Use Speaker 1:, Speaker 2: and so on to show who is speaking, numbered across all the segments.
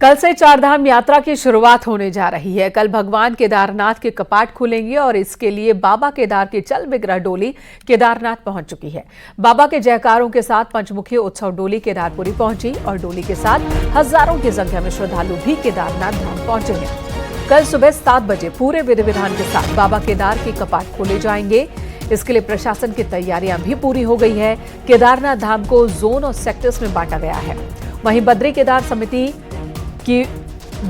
Speaker 1: कल से चारधाम यात्रा की शुरुआत होने जा रही है। कल भगवान केदारनाथ के कपाट खुलेंगे और इसके लिए बाबा केदार की चल विग्रह डोली केदारनाथ पहुंच चुकी है। बाबा के जयकारों के साथ पंचमुखी उत्सव डोली केदारपुरी पहुंची और डोली के साथ हजारों की संख्या में श्रद्धालु भी केदारनाथ धाम पहुंचे हैं। कल सुबह 7 बजे पूरे विधि विधान के साथ बाबा केदार के कपाट खोले जाएंगे। इसके लिए प्रशासन की तैयारियां भी पूरी हो गई है। केदारनाथ धाम को जोन और सेक्टर्स में बांटा गया है। वहीं बद्री केदार समिति की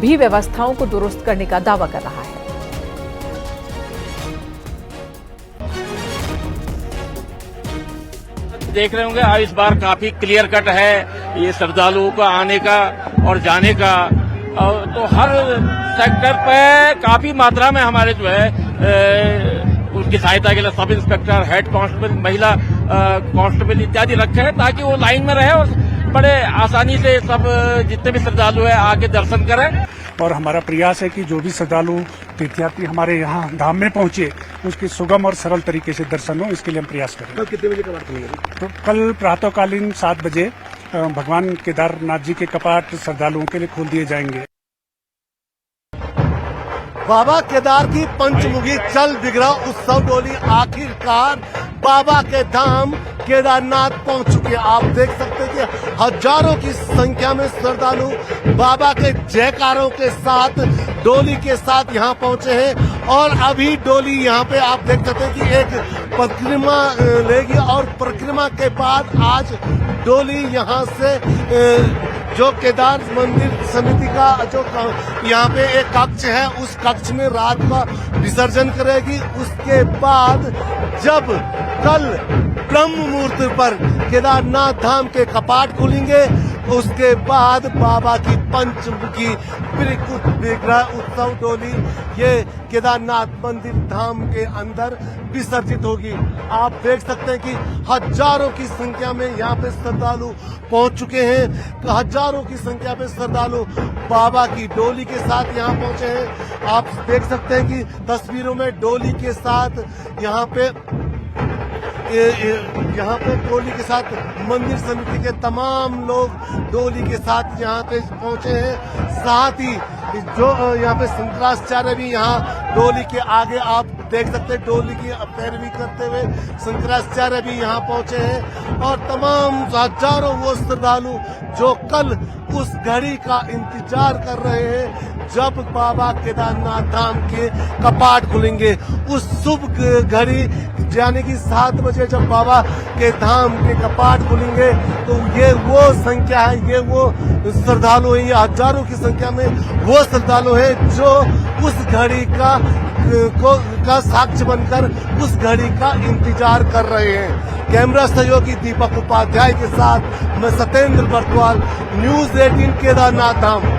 Speaker 1: भी व्यवस्थाओं को दुरुस्त करने का दावा कर रहा है।
Speaker 2: देख रहे होंगे इस बार काफी क्लियर कट है ये श्रद्धालुओं का आने का और जाने का। तो हर सेक्टर पे काफी मात्रा में हमारे जो है उनकी सहायता के लिए सब इंस्पेक्टर, हेड कांस्टेबल, महिला कांस्टेबल इत्यादि रखे हैं ताकि वो लाइन में रहे और बड़े आसानी से सब जितने भी श्रद्धालु हैं आके दर्शन करें।
Speaker 3: और हमारा प्रयास है कि जो भी श्रद्धालु तीर्थयात्री हमारे यहाँ धाम में पहुंचे उसके सुगम और सरल तरीके से दर्शन हो, इसके लिए हम प्रयास करें।
Speaker 4: कल कितने बजे कपाट खुलेंगे?
Speaker 3: तो कल प्रातःकालीन 7 बजे भगवान केदारनाथ जी के कपाट श्रद्धालुओं के लिए खोल दिए जाएंगे।
Speaker 4: बाबा केदार की पंचमुखी चल विग्रह उत्सव डोली आखिरकार बाबा के धाम केदारनाथ पहुंच चुके। आप देख सकते हैं कि हजारों की संख्या में श्रद्धालु बाबा के जयकारों के साथ डोली के साथ यहां पहुंचे हैं और अभी डोली यहां पे आप देख सकते हैं कि एक परिक्रमा लेगी और परिक्रमा के बाद आज डोली यहां से जो केदार मंदिर समिति का जो यहाँ पे एक कक्ष है उस कक्ष में रात का विसर्जन करेगी। उसके बाद जब कल ब्रह्म मुहूर्त पर केदारनाथ धाम के कपाट खुलेंगे उसके बाद बाबा की पंचमुखी विग्रह उत्सव डोली ये केदारनाथ मंदिर धाम के अंदर विसर्जित होगी। आप देख सकते हैं कि हजारों की संख्या में यहाँ पे श्रद्धालु पहुंच चुके हैं। हजारों की संख्या में श्रद्धालु बाबा की डोली के साथ यहाँ पहुंचे हैं। आप देख सकते हैं कि तस्वीरों में डोली के साथ यहाँ पे डोली के साथ मंदिर समिति के तमाम लोग डोली के साथ यहाँ पे पहुंचे हैं। साथ ही जो यहाँ पे शंकराचार्य भी यहाँ डोली के आगे आप देख सकते हैं डोली की पैरवी करते हुए शंकराचार्य भी यहाँ पहुंचे हैं और तमाम हजारों वो श्रद्धालु जो कल उस घड़ी का इंतजार कर रहे हैं जब बाबा केदारनाथ धाम के कपाट खुलेंगे। उस शुभ घड़ी यानी कि 7 बजे जब बाबा के धाम के कपाट खुलेंगे तो ये वो संख्या है, ये वो श्रद्धालु है, ये हजारों की संख्या में वो श्रद्धालु है जो उस घड़ी का साक्ष्य बनकर उस घड़ी का इंतजार कर रहे हैं। कैमरा सहयोगी दीपक उपाध्याय के साथ मैं सत्येंद्र बरतवाल, न्यूज 18 केदारनाथ धाम।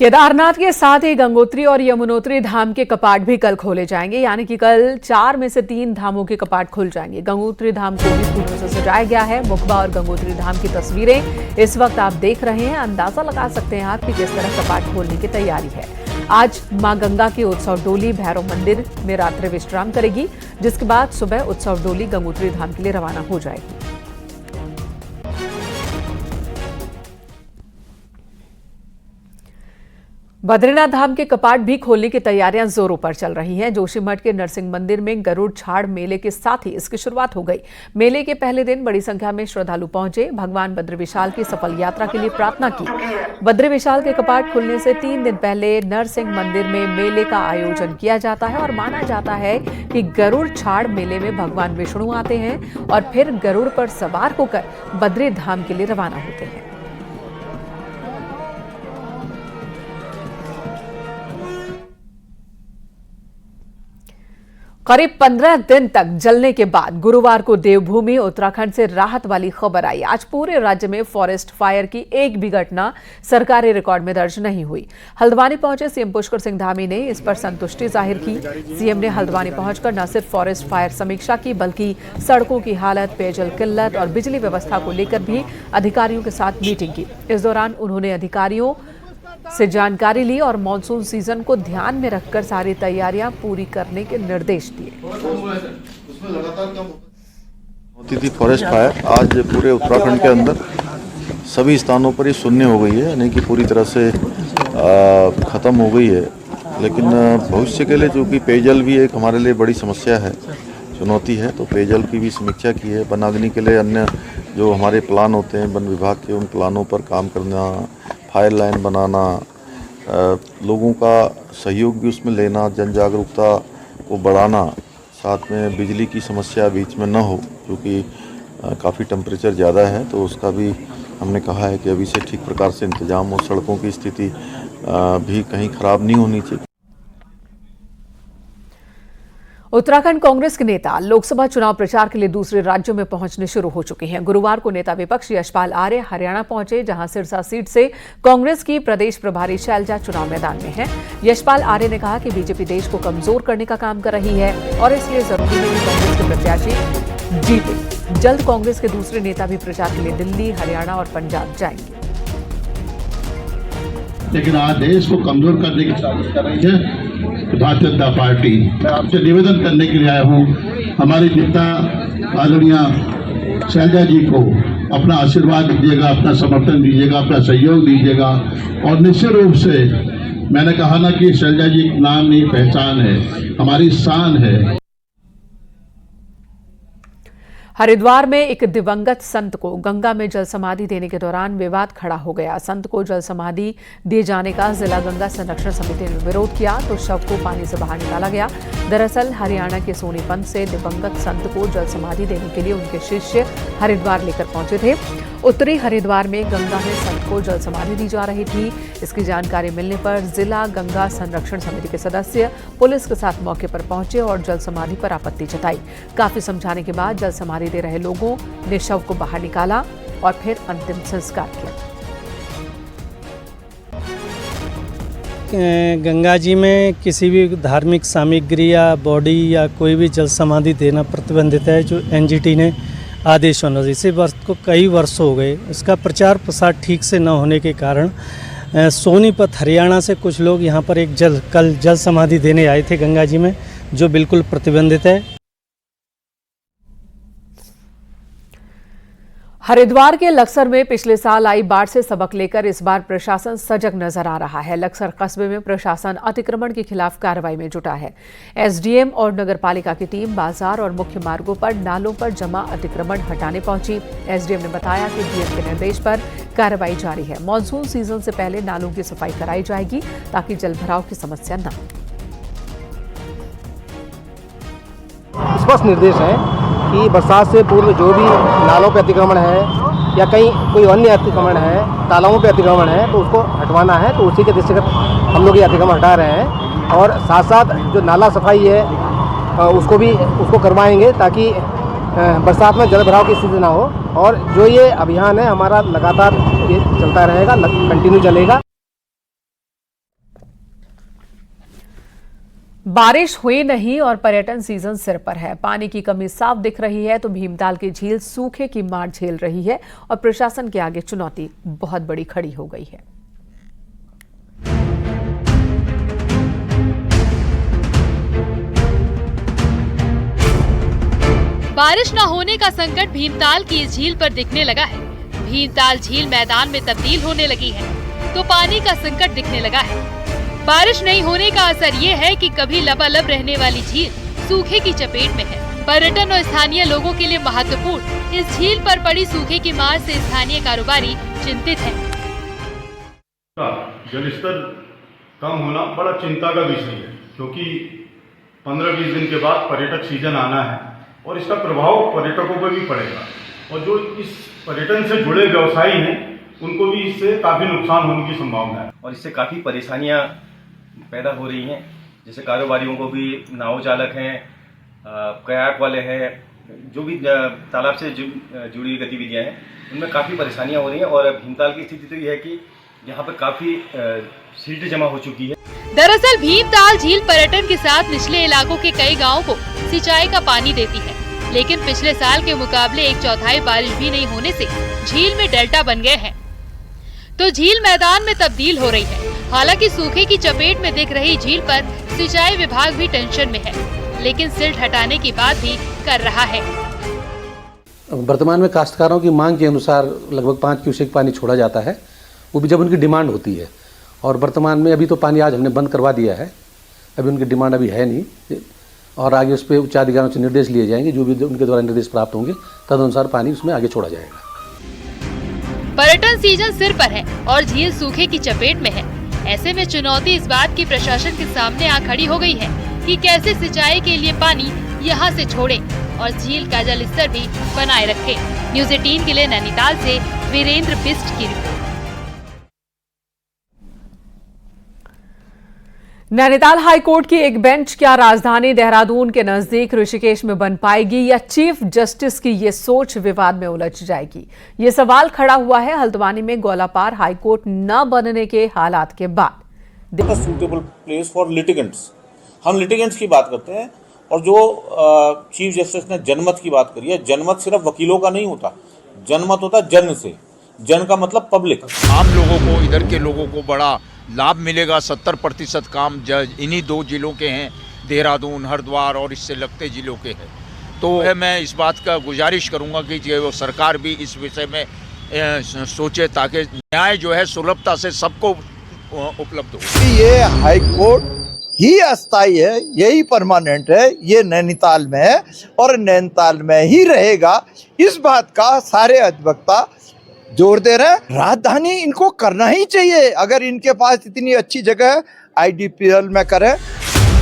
Speaker 1: केदारनाथ के साथ ही गंगोत्री और यमुनोत्री धाम के कपाट भी कल खोले जाएंगे, यानी कि कल 4 में से 3 धामों के कपाट खुल जाएंगे। गंगोत्री धाम को भी फूलों से सजाया गया है। मुखबा और गंगोत्री धाम की तस्वीरें इस वक्त आप देख रहे हैं। अंदाजा लगा सकते हैं आप कि किस तरह कपाट खोलने की तैयारी है। आज मां गंगा की उत्सव डोली भैरव मंदिर में रात्रि विश्राम करेगी, जिसके बाद सुबह उत्सव डोली गंगोत्री धाम के लिए रवाना हो जाएगी। बद्रीनाथ धाम के कपाट भी खोलने की तैयारियां जोरों पर चल रही हैं। जोशीमठ के नरसिंह मंदिर में गरुड़ छाड़ मेले के साथ ही इसकी शुरुआत हो गई। मेले के पहले दिन बड़ी संख्या में श्रद्धालु पहुंचे, भगवान बद्री विशाल की सफल यात्रा के लिए प्रार्थना की। बद्री विशाल के कपाट खुलने से 3 दिन पहले नरसिंह मंदिर में मेले का आयोजन किया जाता है और माना जाता है कि गरुड़ छाड़ मेले में भगवान विष्णु आते हैं और फिर गरुड़ पर सवार होकर बद्री धाम के लिए रवाना होते हैं। करीब 15 दिन तक जलने के बाद गुरुवार को देवभूमि उत्तराखंड से राहत वाली खबर आई। आज पूरे राज्य में फॉरेस्ट फायर की एक भी घटना सरकारी रिकॉर्ड में दर्ज नहीं हुई। हल्द्वानी पहुंचे सीएम पुष्कर सिंह धामी ने इस पर संतुष्टि जाहिर की। सीएम ने हल्द्वानी पहुंचकर न सिर्फ फॉरेस्ट फायर समीक्षा की बल्कि सड़कों की हालत, पेयजल किल्लत और बिजली व्यवस्था को लेकर भी अधिकारियों के साथ मीटिंग की। इस दौरान उन्होंने अधिकारियों से जानकारी ली और मॉनसून सीजन को ध्यान में रखकर सारी तैयारियां पूरी करने के निर्देश दिए।
Speaker 5: तिथि फॉरेस्ट फायर आज पूरे उत्तराखंड के अंदर सभी स्थानों पर ये शून्य हो गई है, यानी कि पूरी तरह से ख़त्म हो गई है। लेकिन भविष्य के लिए चूँकि पेयजल भी एक हमारे लिए बड़ी समस्या है, चुनौती है, तो पेयजल की भी समीक्षा की है। वनाग्नि के लिए अन्य जो हमारे प्लान होते हैं वन विभाग के, उन प्लानों पर काम करना, फायर लाइन बनाना, लोगों का सहयोग भी उसमें लेना, जन जागरूकता को बढ़ाना, साथ में बिजली की समस्या बीच में न हो, क्योंकि काफ़ी टेम्परेचर ज़्यादा है, तो उसका भी हमने कहा है कि अभी से ठीक प्रकार से इंतजाम हो। सड़कों की स्थिति भी कहीं ख़राब नहीं होनी चाहिए।
Speaker 1: उत्तराखंड कांग्रेस के नेता लोकसभा चुनाव प्रचार के लिए दूसरे राज्यों में पहुंचने शुरू हो चुके हैं। गुरुवार को नेता विपक्ष यशपाल आर्य हरियाणा पहुंचे, जहां सिरसा सीट से कांग्रेस की प्रदेश प्रभारी शैलजा चुनाव मैदान में हैं। यशपाल आर्य ने कहा कि बीजेपी देश को कमजोर करने का काम कर रही है और इसलिए जरूरी है कि कांग्रेस के प्रत्याशी जीते। जल्द कांग्रेस के दूसरे नेता भी प्रचार के लिए दिल्ली, हरियाणा और पंजाब जाएंगे।
Speaker 6: लेकिन आज देश को कमजोर करने की साजिश कर रही है भारतीय जनता पार्टी। मैं आपसे निवेदन करने के लिए आया हूँ, हमारी नेता आदरणीय शैलजा जी को अपना आशीर्वाद दीजिएगा, अपना समर्थन दीजिएगा, अपना सहयोग दीजिएगा। और निश्चित रूप से मैंने कहा ना कि शैलजा जी नाम नहीं, पहचान है, हमारी शान है।
Speaker 1: हरिद्वार में एक दिवंगत संत को गंगा में जल समाधि देने के दौरान विवाद खड़ा हो गया। संत को जल समाधि दिए जाने का जिला गंगा संरक्षण समिति ने विरोध किया तो शव को पानी से बाहर निकाला गया। दरअसल हरियाणा के सोनीपत से दिवंगत संत को जल समाधि देने के लिए उनके शिष्य हरिद्वार लेकर पहुंचे थे। उत्तरी हरिद्वार में गंगा में संत को जल समाधि दी जा रही थी। इसकी जानकारी मिलने पर जिला गंगा संरक्षण समिति के सदस्य पुलिस के साथ मौके पर पहुंचे और जल समाधि पर आपत्ति जताई। काफी समझाने के बाद जल समाधि दे रहे लोगों ने शव को बाहर निकाला और फिर अंतिम संस्कार किया।
Speaker 7: गंगा जी में किसी भी धार्मिक सामग्री या बॉडी या कोई भी जल समाधि देना प्रतिबंधित है, जो एनजीटी ने आदेश होना। इसी वर्ष को कई वर्ष हो गए, इसका प्रचार प्रसार ठीक से न होने के कारण सोनीपत हरियाणा से कुछ लोग यहाँ पर कल जल समाधि देने आए थे गंगा जी में, जो बिल्कुल प्रतिबंधित है।
Speaker 1: हरिद्वार के लक्सर में पिछले साल आई बाढ़ से सबक लेकर इस बार प्रशासन सजग नजर आ रहा है। लक्सर कस्बे में प्रशासन अतिक्रमण के खिलाफ कार्रवाई में जुटा है। एसडीएम और नगरपालिका की टीम बाजार और मुख्य मार्गों पर नालों पर जमा अतिक्रमण हटाने पहुंची। एसडीएम ने बताया कि डीएम के निर्देश पर कार्रवाई जारी है। मानसून सीजन से पहले नालों की सफाई कराई जाएगी ताकि जलभराव की समस्या न हो।
Speaker 8: स्पष्ट निर्देश है कि बरसात से पूर्व जो भी नालों पे अतिक्रमण है या कहीं कोई अन्य अतिक्रमण है, तालाबों पे अतिक्रमण है, तो उसको हटवाना है। तो उसी के दृष्टिगत हम लोग ये अतिक्रमण हटा रहे हैं और साथ साथ जो नाला सफाई है उसको करवाएंगे ताकि बरसात में जल भराव की स्थिति ना हो। और जो ये अभियान है हमारा लगातार ये चलता रहेगा, कंटिन्यू चलेगा।
Speaker 1: बारिश हुई नहीं और पर्यटन सीजन सिर पर है। पानी की कमी साफ दिख रही है तो भीमताल की झील सूखे की मार झेल रही है और प्रशासन के आगे चुनौती बहुत बड़ी खड़ी हो गई है।
Speaker 9: बारिश न होने का संकट भीमताल की इस झील पर दिखने लगा है। भीमताल झील मैदान में तब्दील होने लगी है तो पानी का संकट दिखने लगा है। बारिश नहीं होने का असर ये है कि कभी लबालब रहने वाली झील सूखे की चपेट में है। पर्यटन और स्थानीय लोगों के लिए महत्वपूर्ण इस झील पर पड़ी सूखे की मार से स्थानीय कारोबारी चिंतित हैं।
Speaker 10: जलस्तर कम होना बड़ा चिंता का विषय है, क्योंकि 15-20 दिन के बाद पर्यटक सीजन आना है और इसका प्रभाव पर्यटकों पर भी पड़ेगा और जो इस पर्यटन से जुड़े व्यवसायी हैं उनको भी इससे काफी नुकसान होने की संभावना है
Speaker 11: और इससे काफी परेशानियां पैदा हो रही हैं। जैसे कारोबारियों को भी, नाव चालक हैं, कयाक वाले हैं, जो भी तालाब से जुड़ी गतिविधियां हैं, उनमें काफी परेशानियां हो रही हैं। और भीमताल की स्थिति तो ये है कि यहाँ पर काफी सिल्ट जमा हो चुकी है।
Speaker 9: दरअसल भीमताल झील पर्यटन के साथ निचले इलाकों के कई गाँवों को सिंचाई का पानी देती है, लेकिन पिछले साल के मुकाबले 1/4 बारिश भी नहीं होने से झील में डेल्टा बन गए हैं तो झील मैदान में तब्दील हो रही है। हालांकि सूखे की चपेट में दिख रही झील पर सिंचाई विभाग भी टेंशन में है, लेकिन सिल्ट हटाने की बात भी कर रहा है।
Speaker 8: वर्तमान में काश्तकारों की मांग के अनुसार लगभग 5 क्यूसेक पानी छोड़ा जाता है, वो भी जब उनकी डिमांड होती है। और वर्तमान में अभी तो पानी आज हमने बंद करवा दिया है, अभी उनकी डिमांड अभी है नहीं, और आगे उस पर उच्चाधिकारियों से निर्देश लिए जाएंगे, जो भी उनके द्वारा निर्देश प्राप्त होंगे तदनुसार पानी उसमें आगे छोड़ा जाएगा।
Speaker 9: पर्यटन सीजन सिर पर है और झील सूखे की चपेट में है। ऐसे में चुनौती इस बात की प्रशासन के सामने आ खड़ी हो गई है कि कैसे सिंचाई के लिए पानी यहां से छोड़े और झील का जल स्तर भी बनाए रखे। न्यूज़ 18 के लिए नैनीताल से वीरेंद्र बिस्ट की रिपोर्ट।
Speaker 1: नैनीताल हाईकोर्ट की एक बेंच क्या राजधानी देहरादून के नजदीक ऋषिकेश में बन पाएगी या चीफ जस्टिस की ये सोच विवाद में उलझ जाएगी? ये सवाल खड़ा हुआ है हल्द्वानी में गोलापार हाईकोर्ट न बनने के हालात के बाद।
Speaker 12: सूटेबल प्लेस फॉर लिटिगेंट्स, हम लिटिगेंट्स की बात करते हैं, और जो चीफ जस्टिस ने जनमत की बात करी है, जनमत सिर्फ वकीलों का नहीं होता, जनमत होता जन से। जन का मतलब पब्लिक।
Speaker 13: आम लोगों को, इधर के लोगों को बड़ा लाभ मिलेगा। 70% काम इन्हीं 2 जिलों के हैं, देहरादून, हरिद्वार और इससे लगते जिलों के हैं। तो मैं इस बात का गुजारिश करूंगा कि वो सरकार भी इस विषय में सोचे, ताकि न्याय जो है सुलभता से सबको उपलब्ध हो।
Speaker 14: ये हाई कोर्ट ही अस्थायी है, यही परमानेंट है, ये नैनीताल में है और नैनीताल में ही रहेगा। इस बात का सारे अधिवक्ता जोर दे रहे हैं। राजधानी इनको करना ही चाहिए, अगर इनके पास इतनी अच्छी जगह है, आईडीपीएल में करें।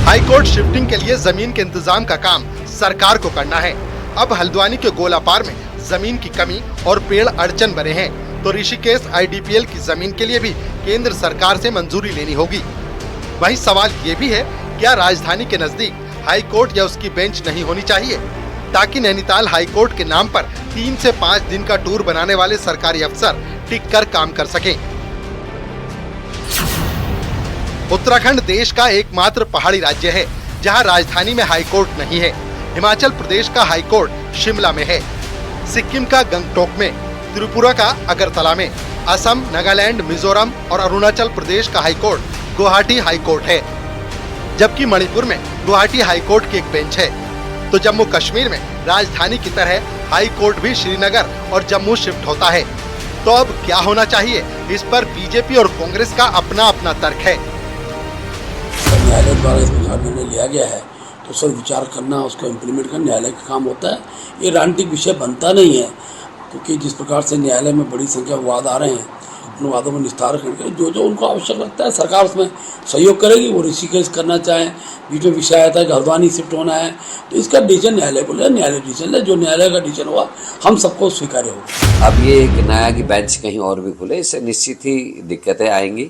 Speaker 15: हाईकोर्ट शिफ्टिंग के लिए जमीन के इंतजाम का काम सरकार को करना है। अब हल्द्वानी के गोलापार में जमीन की कमी और पेड़ अड़चन बने हैं, तो ऋषिकेश आईडीपीएल की जमीन के लिए भी केंद्र सरकार से मंजूरी लेनी होगी। वहीं सवाल ये भी है, क्या राजधानी के नजदीक हाईकोर्ट या उसकी बेंच नहीं होनी चाहिए, ताकि नैनीताल हाईकोर्ट के नाम पर 3 से 5 दिन का टूर बनाने वाले सरकारी अफसर टिक कर काम कर सकें। उत्तराखंड देश का एकमात्र पहाड़ी राज्य है जहां राजधानी में हाईकोर्ट नहीं है। हिमाचल प्रदेश का हाईकोर्ट शिमला में है, सिक्किम का गंगटोक में, त्रिपुरा का अगरतला में, असम, नागालैंड, मिजोरम और अरुणाचल प्रदेश का हाईकोर्ट गुवाहाटी हाईकोर्ट है, जबकि मणिपुर में गुवाहाटी हाईकोर्ट की एक बेंच है। तो जम्मू कश्मीर में राजधानी की तरह हाई कोर्ट भी श्रीनगर और जम्मू शिफ्ट होता है। तो अब क्या होना चाहिए, इस पर बीजेपी और कांग्रेस का अपना अपना तर्क है।
Speaker 16: न्यायालय द्वारा इस निर्णय लिया गया है तो सर विचार करना, उसको इम्प्लीमेंट करना न्यायालय का काम होता है। ये राजनीतिक विषय बनता नहीं है, क्योंकि जिस प्रकार से न्यायालय में बड़ी संख्या वाद आ रहे हैं, उन वादों में निस्तार करके जो जो उनको आवश्यक लगता है सरकार उसमें सहयोग करेगी। वो ऋषिकेश करना चाहें, बीच में विषय आया था कि हल्द्वानी शिफ्ट होना है, तो इसका डिसीजन न्यायालय को ले, न्यायालय डिसीजन ले, जो न्यायालय का डिसीजन हुआ हम सबको स्वीकार्य होगा।
Speaker 17: अब ये एक नया की बेंच कहीं और भी खुले, इससे निश्चित ही दिक्कतें आएंगी,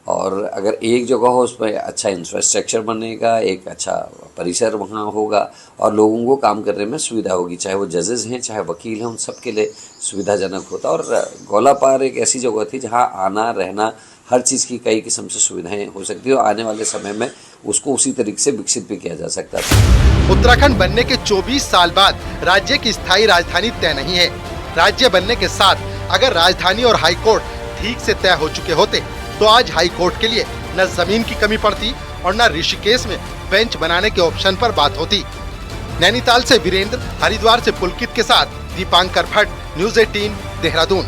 Speaker 17: और अगर एक जगह हो उसमें अच्छा इंफ्रास्ट्रक्चर बनेगा, एक अच्छा परिसर वहाँ होगा और लोगों को काम करने में सुविधा होगी, चाहे वो जजेस हैं चाहे वकील हैं, उन सब के लिए सुविधाजनक होता। और गोलापार एक ऐसी जगह थी जहाँ आना रहना हर चीज़ की कई किस्म से सुविधाएं हो सकती है, और आने वाले समय में उसको उसी तरीके से विकसित भी किया जा सकता था।
Speaker 15: उत्तराखंड बनने के 24 साल बाद राज्य की स्थायी राजधानी तय नहीं है। राज्य बनने के साथ अगर राजधानी और हाईकोर्ट ठीक से तय हो चुके होते तो आज हाई कोर्ट के लिए न जमीन की कमी पड़ती और न ऋषिकेश में बेंच बनाने के ऑप्शन पर बात होती। नैनीताल से वीरेंद्र, हरिद्वार से पुलकित के साथ दीपांकर भट्ट, न्यूज़ 18 देहरादून।